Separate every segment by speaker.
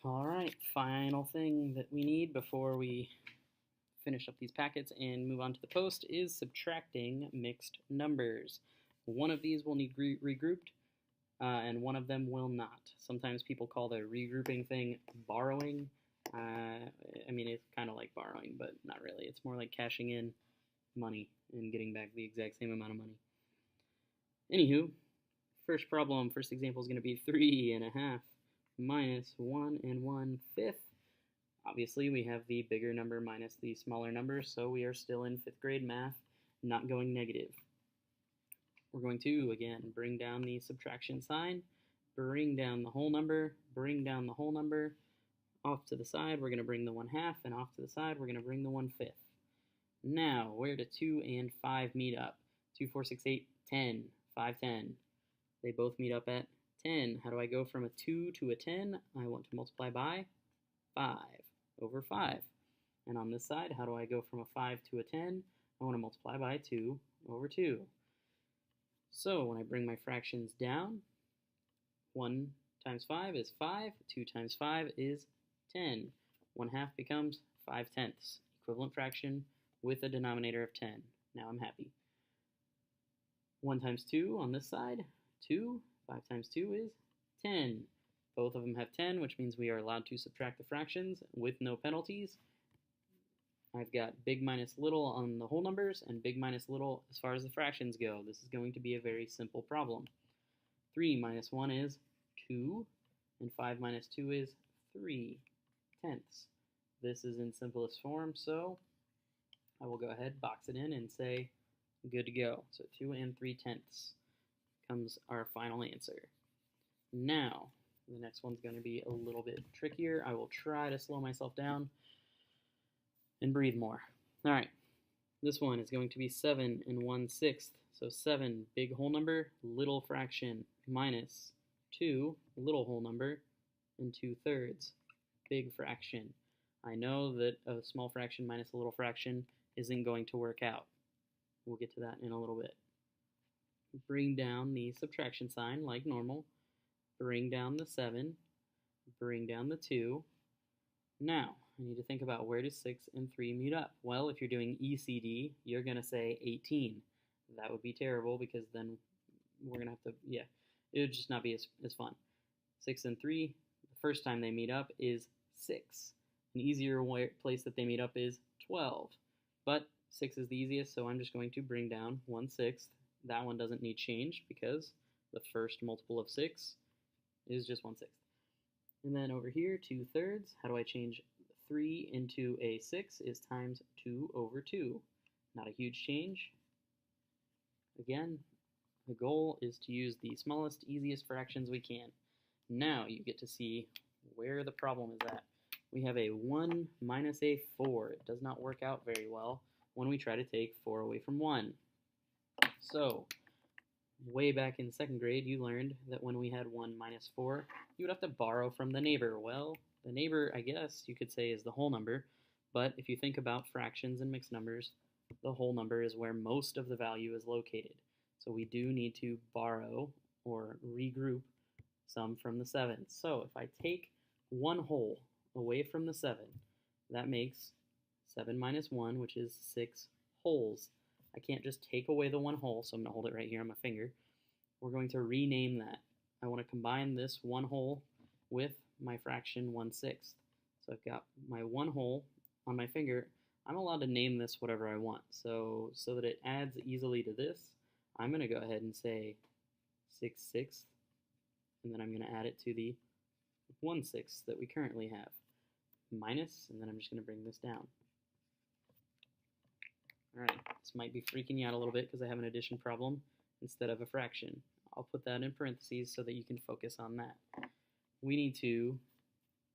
Speaker 1: All right, final thing that we need before we finish up these packets and move on to the post is subtracting mixed numbers. One of these will need regrouped, and one of them will not. Sometimes people call the regrouping thing borrowing. I mean, it's kind of like borrowing, but not really. It's more like cashing in money and getting back the exact same amount of money. Anywho, first example is going to be 3.5 minus 1 1/5. Obviously, we have the bigger number minus the smaller number, so we are still in 5th grade math, not going negative. We're going to, again, bring down the subtraction sign, bring down the whole number, bring down the whole number. Off to the side, we're going to bring the 1/2, and off to the side, we're going to bring the 1/5. Now, where do 2 and 5 meet up? 2, 4, 6, 8, 10, 5, 10. They both meet up at 10. How do I go from a 2 to a 10? I want to multiply by 5 over 5. And on this side, how do I go from a 5 to a 10? I want to multiply by 2 over 2. So when I bring my fractions down, 1 times 5 is 5, 2 times 5 is 10. 1/2 becomes 5/10, equivalent fraction with a denominator of 10. Now I'm happy. 1 times 2 on this side, 2. 5 times 2 is 10. Both of them have 10, which means we are allowed to subtract the fractions with no penalties. I've got big minus little on the whole numbers and big minus little as far as the fractions go. This is going to be a very simple problem. 3 minus 1 is 2, and 5 minus 2 is 3/10. This is in simplest form, so I will go ahead, box it in, and say good to go. So 2 and 3/10 comes our final answer. Now, the next one's going to be a little bit trickier. I will try to slow myself down and breathe more. All right, this one is going to be 7 and 1/6. So 7, big whole number, little fraction, minus 2, little whole number, and 2/3, big fraction. I know that a small fraction minus a little fraction isn't going to work out. We'll get to that in a little bit. Bring down the subtraction sign like normal. Bring down the 7. Bring down the 2. Now, I need to think about where do 6 and 3 meet up. Well, if you're doing ECD, you're going to say 18. That would be terrible because then we're going to have to, it would just not be as fun. 6 and 3, the first time they meet up is 6. An easier place that they meet up is 12. But 6 is the easiest, so I'm just going to bring down 1/6. That one doesn't need change because the first multiple of 6 is just 1/6. And then over here, 2/3. How do I change 3 into a 6 is times 2 over 2. Not a huge change. Again, the goal is to use the smallest, easiest fractions we can. Now you get to see where the problem is at. We have a 1 minus a 4. It does not work out very well when we try to take 4 away from 1. So, way back in 2nd grade, you learned that when we had 1 minus 4, you would have to borrow from the neighbor. Well, the neighbor, I guess you could say, is the whole number, but if you think about fractions and mixed numbers, the whole number is where most of the value is located. So we do need to borrow or regroup some from the 7. So if I take 1 whole away from the 7, that makes 7 minus 1, which is 6 wholes. I can't just take away the 1 whole, so I'm going to hold it right here on my finger. We're going to rename that. I want to combine this 1 whole with my fraction 1/6. So I've got my 1 whole on my finger. I'm allowed to name this whatever I want. So that it adds easily to this, I'm going to go ahead and say 6/6, and then I'm going to add it to the 1/6 that we currently have. Minus, and then I'm just going to bring this down. Alright, this might be freaking you out a little bit because I have an addition problem instead of a fraction. I'll put that in parentheses so that you can focus on that. We need to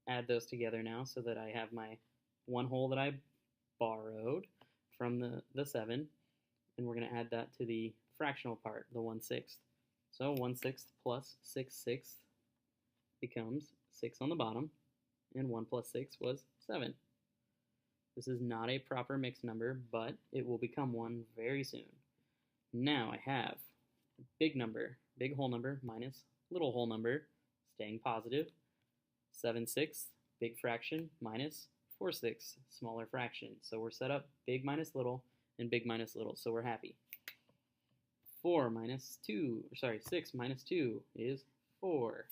Speaker 1: add those together now so that I have my 1 whole that I borrowed from the 7, and we're going to add that to the fractional part, the 1/6. So 1/6 plus 6/6 becomes 6 on the bottom, and 1 plus 6 was 7. This is not a proper mixed number, but it will become one very soon. Now I have big number, big whole number minus little whole number, staying positive. 7/6 big fraction minus 4/6, smaller fraction. So we're set up big minus little and big minus little, so we're happy. 6 minus 2 is 4.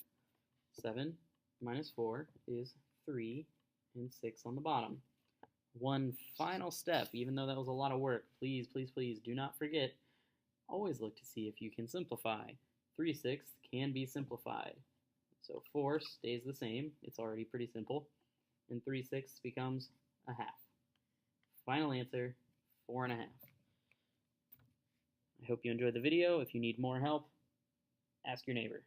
Speaker 1: 7 minus 4 is 3, and 6 on the bottom. One final step, even though that was a lot of work, please, please, please do not forget, always look to see if you can simplify. 3/6 can be simplified. So 4 stays the same, it's already pretty simple, and 3/6 becomes a half. Final answer, 4 1/2. I hope you enjoyed the video. If you need more help, ask your neighbor.